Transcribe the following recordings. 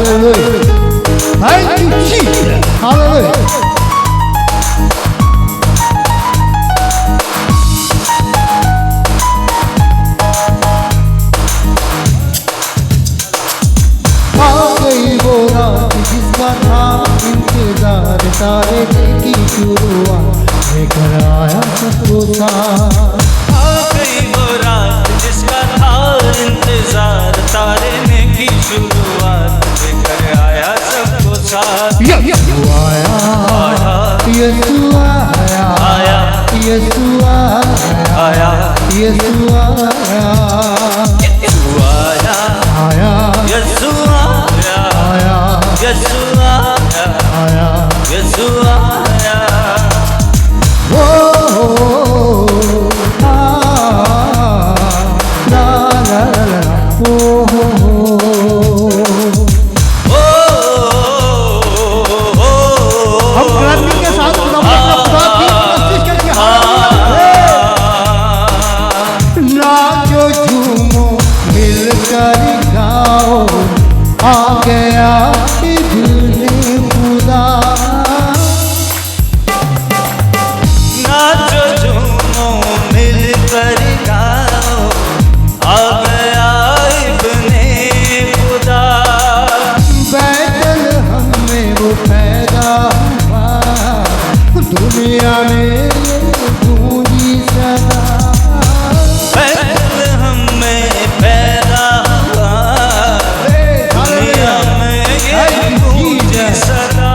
Hallelujah. Thank you, Jesus. Hallelujah. जिसका था इंतजार सारे की शुरुआत लेकर आया सबको साथ। आ गई वो रात जिसका था इंतजार तारे ने की शुरुआत लेकर आया सबको साथ। यीशु आया, यीशु आया, आया यीशु आया, यीशु आया, यीशु आया, आया, यीशु आया, आया, यीशु आया, आया, यीशु आया। ओ ला ला ला हम क्रांति के साथ नाचो झूमो मिलकर गाओ आ गया इधर खुदा। नाचो झूमो मिलकर गाओ आ गया इब्ने खुदा। बैतलहम में वो पैदा हुआ दुनिया में गूंजी सदा। बैतलहम में पैदा हुआ दुनिया में ये गूंजी सदा।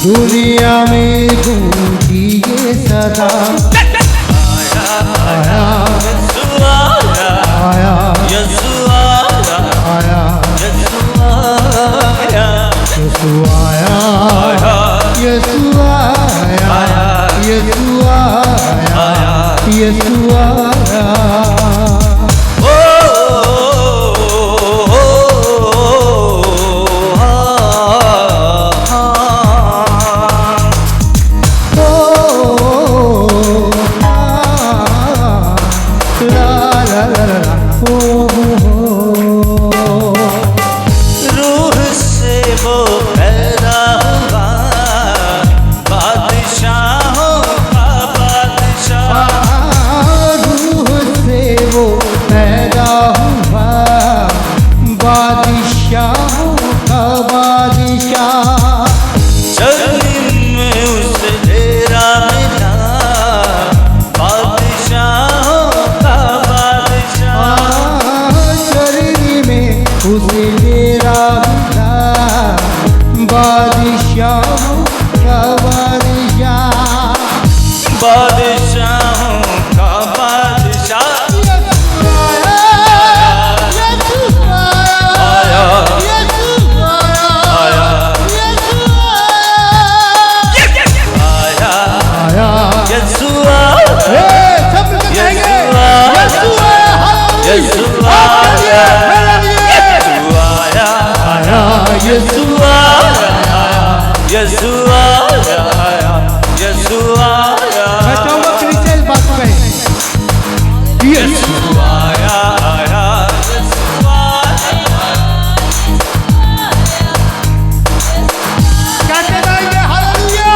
दुनिया में गूंजी ये सदा। आया, यीशु आया, आया, यीशु आया, आया, यीशु आया, यीशु आया, यीशु आया, यीशु आया, यीशु आया। रूह से वो पैदा हुआ बादशाहों का बादशाह। रूह से वो पैदा हुआ बादशाहों का बादशाह। जमीन में उसे डेरा मिला बादशाहों का बादशाह। शरीर में उसे मेरा मिला बादशाहों का बादशाह। बादशाहों का बादशाह आया, आया, आया, यीशु आया, यीशु आया, यीशु आया, यीशु आया, यीशु आया। मैं चाहूंगा क्रिस्चियन बात करें। यीशु आया, आया, यीशु आया। कहते जाएंगे हालेलुया।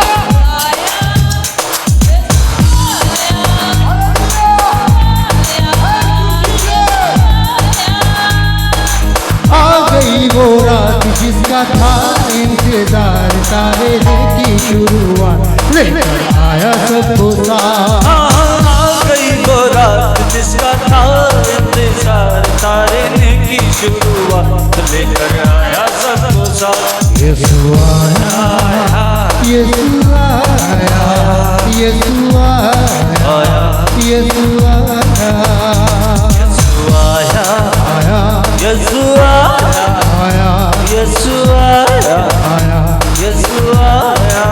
आ गई वो रात जिसका था इंतजार सारे की शुरुआत लेकर आया सबको साथ। आ गई वो रात जिसका था इंतजार तारे ने की शुरुआत लेकर आया सबको साथ। यीशु आया, यीशु आया, यीशु आया, यीशु आया, आया, आया, यीशु आया, आया, यीशु आया, आया, यीशु आया।